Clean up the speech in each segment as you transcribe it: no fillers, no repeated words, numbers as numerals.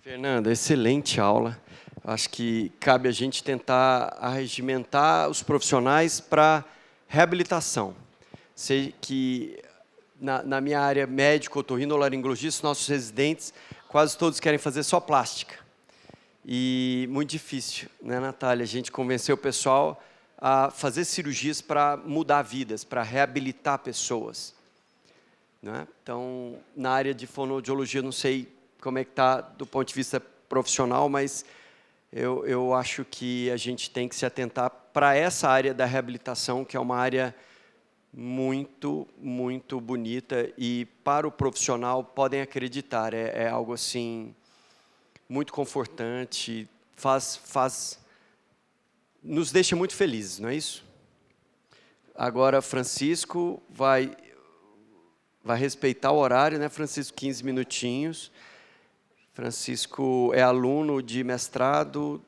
Fernanda, excelente aula. Acho que cabe a gente tentar arregimentar os profissionais para reabilitação. Sei que na minha área médico, otorrinolaringologista, nossos residentes, quase todos querem fazer só plástica. E muito difícil, né, Natália? A gente convenceu o pessoal a fazer cirurgias para mudar vidas, para reabilitar pessoas. Né? Então, na área de fonoaudiologia, não sei como é que está do ponto de vista profissional, mas eu acho que a gente tem que se atentar para essa área da reabilitação, que é uma área muito, muito bonita, e para o profissional, podem acreditar, é algo assim muito confortante, nos deixa muito felizes, não é isso? Agora, Francisco vai respeitar o horário, né, Francisco? 15 minutinhos. Francisco é aluno de mestrado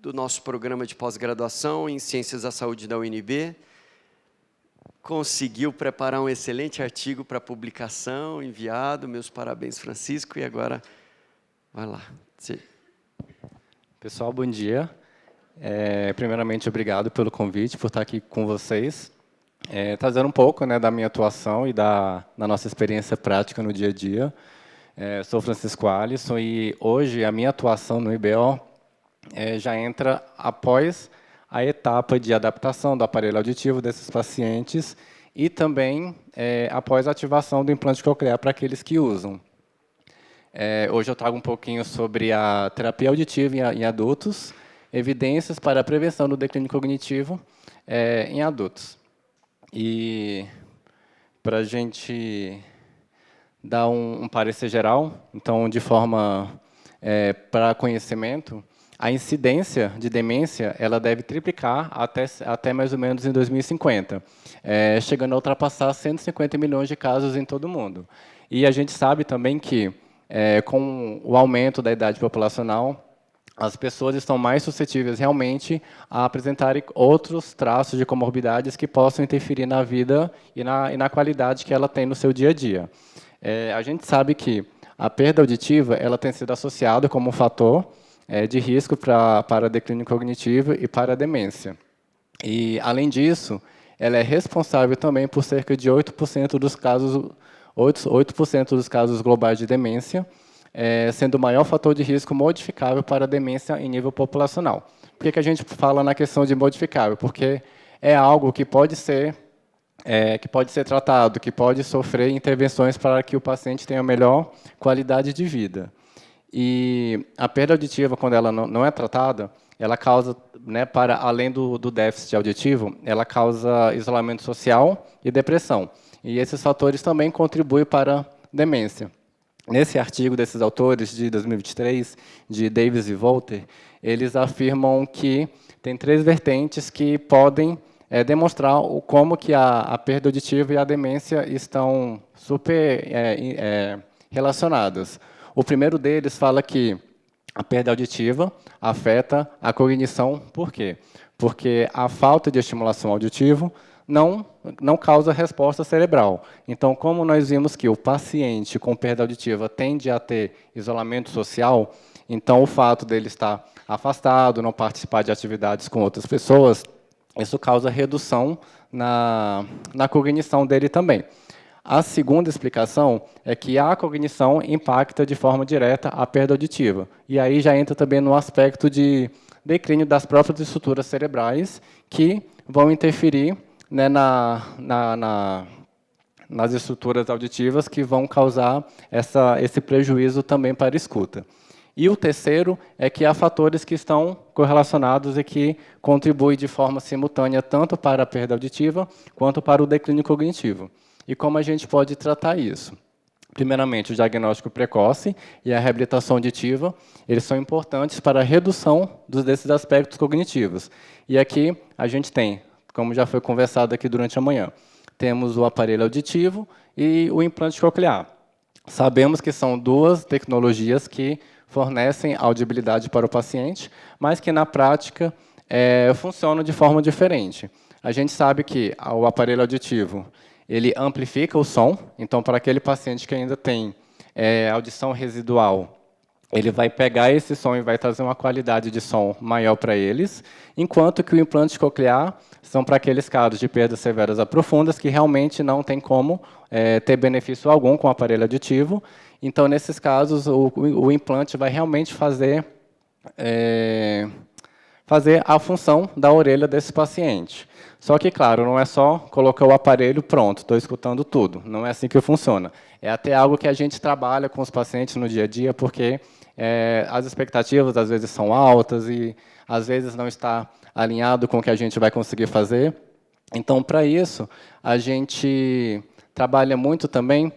do nosso programa de pós-graduação em Ciências da Saúde da UNB. Conseguiu preparar um excelente artigo para publicação, enviado. Meus parabéns, Francisco. E agora, vai lá. Pessoal, bom dia. Primeiramente, obrigado pelo convite, por estar aqui com vocês. Trazendo um pouco, né, da minha atuação e da nossa experiência prática no dia a dia. Sou Francisco Alisson e hoje a minha atuação no IBO já entra após a etapa de adaptação do aparelho auditivo desses pacientes e também após a ativação do implante coclear para aqueles que usam. Hoje eu trago um pouquinho sobre a terapia auditiva em adultos, evidências para a prevenção do declínio cognitivo em adultos. E para a gente dar um parecer geral, então, de forma para conhecimento, a incidência de demência ela deve triplicar até mais ou menos em 2050, chegando a ultrapassar 150 milhões de casos em todo o mundo. E a gente sabe também que, com o aumento da idade populacional, as pessoas estão mais suscetíveis realmente a apresentarem outros traços de comorbidades que possam interferir na vida e na qualidade que ela tem no seu dia a dia. A gente sabe que a perda auditiva ela tem sido associada como um fator de risco para declínio cognitivo e para a demência. E, além disso, ela é responsável também por cerca de 8% dos casos, 8% dos casos globais de demência, sendo o maior fator de risco modificável para a demência em nível populacional. Por que a gente fala na questão de modificável? Porque é algo que pode ser tratado, que pode sofrer intervenções para que o paciente tenha melhor qualidade de vida. E a perda auditiva, quando ela não é tratada, ela causa, né, para além do déficit auditivo, ela causa isolamento social e depressão. E esses fatores também contribuem para a demência. Nesse artigo desses autores, de 2023, de Davis e Volter, eles afirmam que tem 3 vertentes que podem demonstrar como que a perda auditiva e a demência estão super relacionadas. O primeiro deles fala que a perda auditiva afeta a cognição. Por quê? Porque a falta de estimulação auditiva não causa resposta cerebral. Então, como nós vimos que o paciente com perda auditiva tende a ter isolamento social, então o fato dele estar afastado, não participar de atividades com outras pessoas, isso causa redução na cognição dele também. A segunda explicação é que a cognição impacta de forma direta a perda auditiva. E aí já entra também no aspecto de declínio das próprias estruturas cerebrais que vão interferir, né, nas estruturas auditivas que vão causar esse prejuízo também para a escuta. E o terceiro é que há fatores que estão correlacionados e que contribuem de forma simultânea tanto para a perda auditiva quanto para o declínio cognitivo. E como a gente pode tratar isso? Primeiramente, o diagnóstico precoce e a reabilitação auditiva, eles são importantes para a redução desses aspectos cognitivos. E aqui a gente tem, como já foi conversado aqui durante a manhã, temos o aparelho auditivo e o implante coclear. Sabemos que são 2 tecnologias que fornecem audibilidade para o paciente, mas que na prática funcionam de forma diferente. A gente sabe que o aparelho auditivo ele amplifica o som, então para aquele paciente que ainda tem audição residual, ele vai pegar esse som e vai trazer uma qualidade de som maior para eles, enquanto que o implante coclear são para aqueles casos de perdas severas a profundas que realmente não tem como ter benefício algum com o aparelho auditivo. Então, nesses casos, o implante vai realmente fazer a função da orelha desse paciente. Só que, claro, não é só colocar o aparelho, pronto, estou escutando tudo. Não é assim que funciona. É até algo que a gente trabalha com os pacientes no dia a dia, porque as expectativas, às vezes, são altas e, às vezes, não está alinhado com o que a gente vai conseguir fazer. Então, para isso, a gente trabalha muito também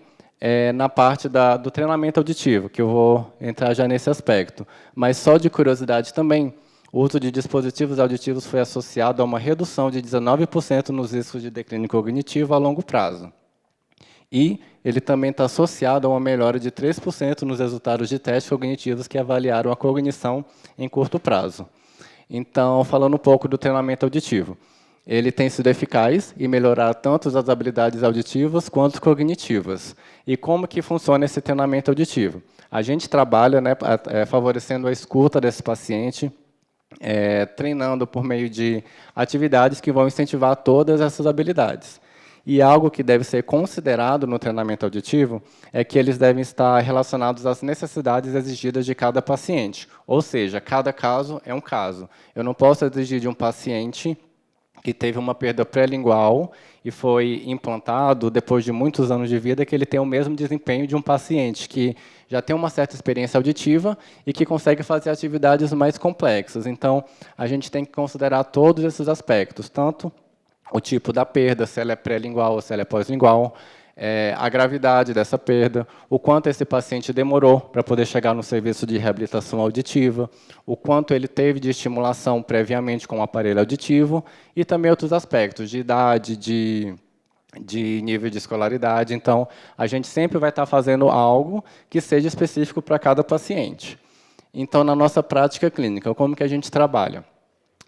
na parte do treinamento auditivo, que eu vou entrar já nesse aspecto. Mas, só de curiosidade também, o uso de dispositivos auditivos foi associado a uma redução de 19% nos riscos de declínio cognitivo a longo prazo. E ele também está associado a uma melhora de 3% nos resultados de testes cognitivos que avaliaram a cognição em curto prazo. Então, falando um pouco do treinamento auditivo. Ele tem sido eficaz em melhorar tanto as habilidades auditivas quanto cognitivas. E como que funciona esse treinamento auditivo? A gente trabalha, né, favorecendo a escuta desse paciente, treinando por meio de atividades que vão incentivar todas essas habilidades. E algo que deve ser considerado no treinamento auditivo é que eles devem estar relacionados às necessidades exigidas de cada paciente. Ou seja, cada caso é um caso. Eu não posso exigir de um paciente que teve uma perda pré-lingual e foi implantado depois de muitos anos de vida, que ele tenha o mesmo desempenho de um paciente que já tem uma certa experiência auditiva e que consegue fazer atividades mais complexas. Então, a gente tem que considerar todos esses aspectos, tanto o tipo da perda, se ela é pré-lingual ou se ela é pós-lingual, a gravidade dessa perda, o quanto esse paciente demorou para poder chegar no serviço de reabilitação auditiva, o quanto ele teve de estimulação previamente com o aparelho auditivo e também outros aspectos de idade, de nível de escolaridade. Então, a gente sempre vai estar fazendo algo que seja específico para cada paciente. Então, na nossa prática clínica, como que a gente trabalha?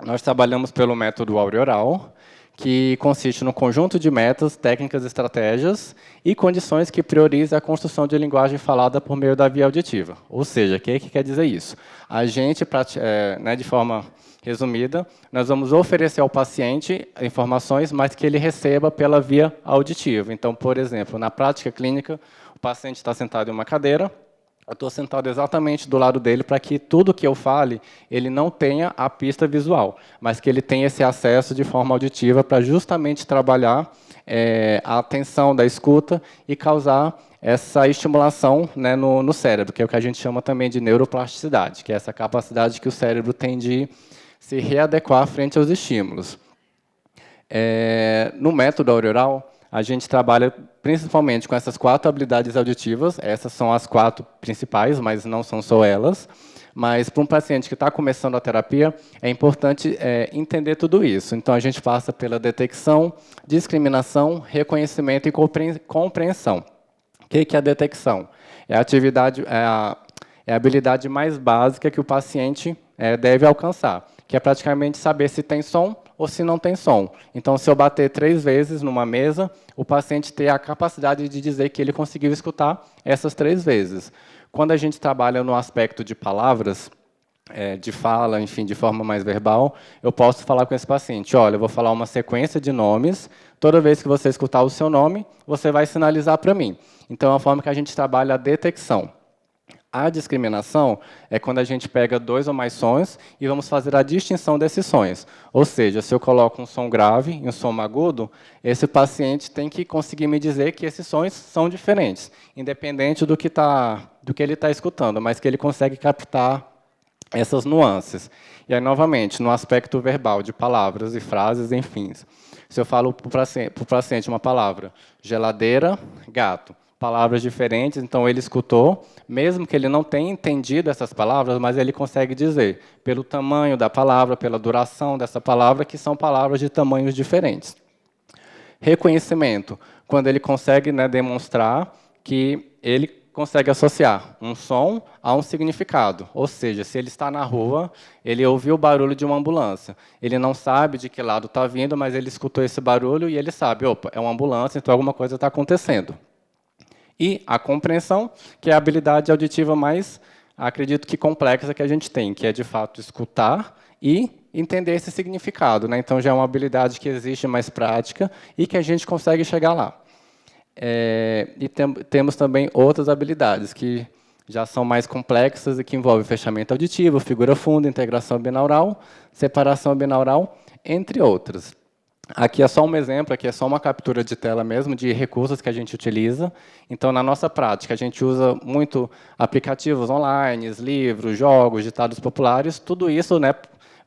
Nós trabalhamos pelo método aurioral, que consiste no conjunto de metas, técnicas, estratégias e condições que priorizam a construção de linguagem falada por meio da via auditiva. Ou seja, o que quer dizer isso? A gente, de forma resumida, nós vamos oferecer ao paciente informações, mas que ele receba pela via auditiva. Então, por exemplo, na prática clínica, o paciente está sentado em uma cadeira, eu estou sentado exatamente do lado dele para que tudo que eu fale, ele não tenha a pista visual, mas que ele tenha esse acesso de forma auditiva para justamente trabalhar a atenção da escuta e causar essa estimulação, né, no cérebro, que é o que a gente chama também de neuroplasticidade, que é essa capacidade que o cérebro tem de se readequar frente aos estímulos. No método aurioral, a gente trabalha principalmente com essas 4 habilidades auditivas. Essas são as 4 principais, mas não são só elas. Mas, para um paciente que está começando a terapia, é importante entender tudo isso. Então, a gente passa pela detecção, discriminação, reconhecimento e compreensão. O que é a detecção? É a habilidade mais básica que o paciente deve alcançar, que é praticamente saber se tem som ou se não tem som. Então, se eu bater 3 vezes numa mesa, o paciente tem a capacidade de dizer que ele conseguiu escutar essas 3 vezes. Quando a gente trabalha no aspecto de palavras, de fala, enfim, de forma mais verbal, eu posso falar com esse paciente, olha, eu vou falar uma sequência de nomes, toda vez que você escutar o seu nome, você vai sinalizar para mim. Então, é uma forma que a gente trabalha a detecção. A discriminação é quando a gente pega 2 ou mais sons e vamos fazer a distinção desses sons. Ou seja, se eu coloco um som grave e um som agudo, esse paciente tem que conseguir me dizer que esses sons são diferentes, independente do que ele está escutando, mas que ele consegue captar essas nuances. E aí, novamente, no aspecto verbal de palavras e frases, enfim. Se eu falo para o paciente uma palavra, geladeira, gato, palavras diferentes, então ele escutou, mesmo que ele não tenha entendido essas palavras, mas ele consegue dizer, pelo tamanho da palavra, pela duração dessa palavra, que são palavras de tamanhos diferentes. Reconhecimento, quando ele consegue, né, demonstrar que ele consegue associar um som a um significado. Ou seja, se ele está na rua, ele ouviu o barulho de uma ambulância. Ele não sabe de que lado está vindo, mas ele escutou esse barulho e ele sabe, opa, é uma ambulância, então alguma coisa está acontecendo. E a compreensão, que é a habilidade auditiva mais acredito que complexa que a gente tem, que é, de fato, escutar e entender esse significado, né? Então, já é uma habilidade que existe mais prática e que a gente consegue chegar lá. Temos também outras habilidades que já são mais complexas e que envolvem fechamento auditivo, figura funda, integração binaural, separação binaural, entre outras. Aqui é só um exemplo, aqui é só uma captura de tela mesmo de recursos que a gente utiliza. Então, na nossa prática, a gente usa muito aplicativos online, livros, jogos, ditados populares, tudo isso, né,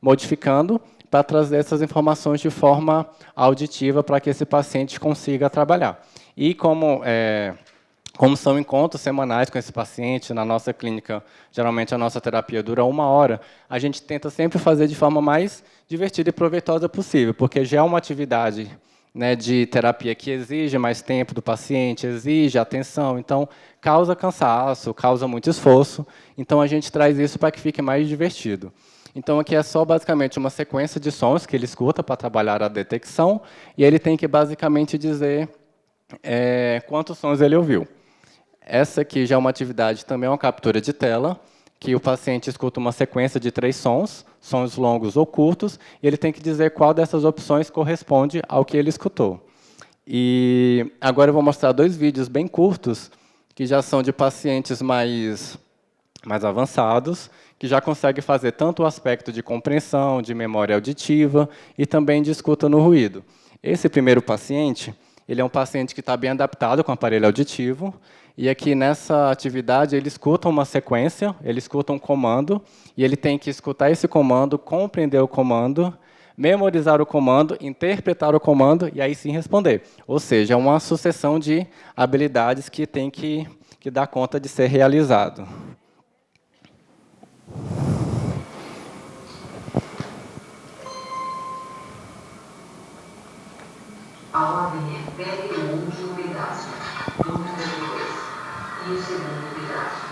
modificando para trazer essas informações de forma auditiva para que esse paciente consiga trabalhar. E como são encontros semanais com esse paciente, na nossa clínica, geralmente a nossa terapia dura 1 hora, a gente tenta sempre fazer de forma mais divertida e proveitosa possível, porque já é uma atividade, né, de terapia que exige mais tempo do paciente, exige atenção, então causa cansaço, causa muito esforço, então a gente traz isso para que fique mais divertido. Então, aqui é só, basicamente, uma sequência de sons que ele escuta para trabalhar a detecção, e ele tem que, basicamente, dizer quantos sons ele ouviu. Essa aqui já é uma atividade, também é uma captura de tela, que o paciente escuta uma sequência de 3 sons, sons longos ou curtos, e ele tem que dizer qual dessas opções corresponde ao que ele escutou. E agora eu vou mostrar 2 vídeos bem curtos, que já são de pacientes mais avançados, que já conseguem fazer tanto o aspecto de compreensão, de memória auditiva e também de escuta no ruído. Esse primeiro paciente, ele é um paciente que está bem adaptado com o aparelho auditivo, e aqui nessa atividade ele escuta uma sequência, ele escuta um comando, e ele tem que escutar esse comando, compreender o comando, memorizar o comando, interpretar o comando e aí sim responder. Ou seja, é uma sucessão de habilidades que tem que dar conta de ser realizado. A ordem é pegue o último pedaço, do número 2, e o segundo pedaço,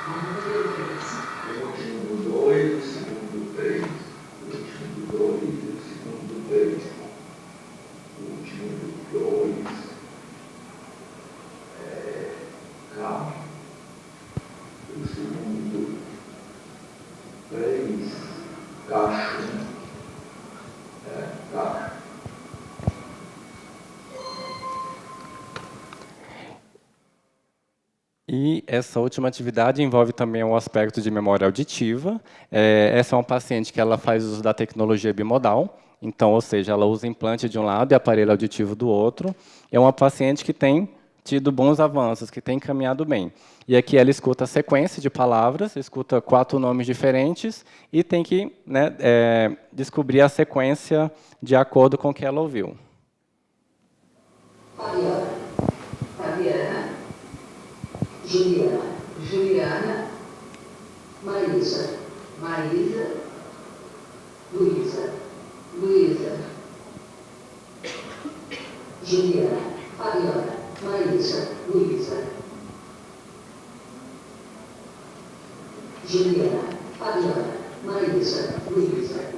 do número 3. O último do 2, o segundo do 3, o último do 2, o segundo do 3, o último do 2, calma, o segundo 3, cacho, cacho. E essa última atividade envolve também um aspecto de memória auditiva. Essa é uma paciente que ela faz uso da tecnologia bimodal, então, ou seja, ela usa implante de um lado e aparelho auditivo do outro. É uma paciente que tem tido bons avanços, que tem caminhado bem. E aqui ela escuta a sequência de palavras, escuta 4 nomes diferentes e tem que, né, descobrir a sequência de acordo com o que ela ouviu. Fabiana, Fabiana, Juliana, Juliana, Maísa, Maísa, Luísa, Luísa, Juliana, Fabiana, Maísa, Luísa, Juliana, Fabiana, Maísa, Luísa.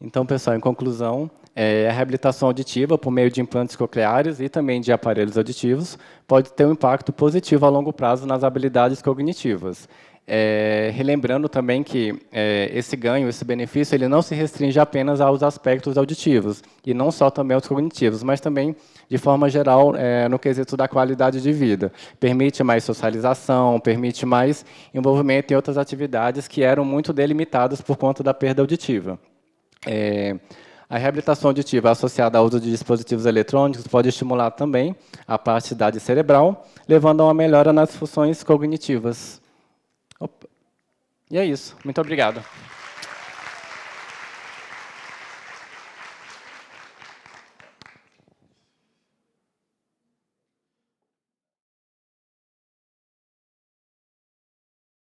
Então, pessoal, em conclusão, a reabilitação auditiva por meio de implantes cocleares e também de aparelhos auditivos pode ter um impacto positivo a longo prazo nas habilidades cognitivas. Relembrando também que esse ganho, esse benefício, ele não se restringe apenas aos aspectos auditivos, e não só também aos cognitivos, mas também, de forma geral, no quesito da qualidade de vida. Permite mais socialização, permite mais envolvimento em outras atividades que eram muito delimitadas por conta da perda auditiva. A reabilitação auditiva associada ao uso de dispositivos eletrônicos pode estimular também a plasticidade cerebral, levando a uma melhora nas funções cognitivas. E é isso. Muito obrigado.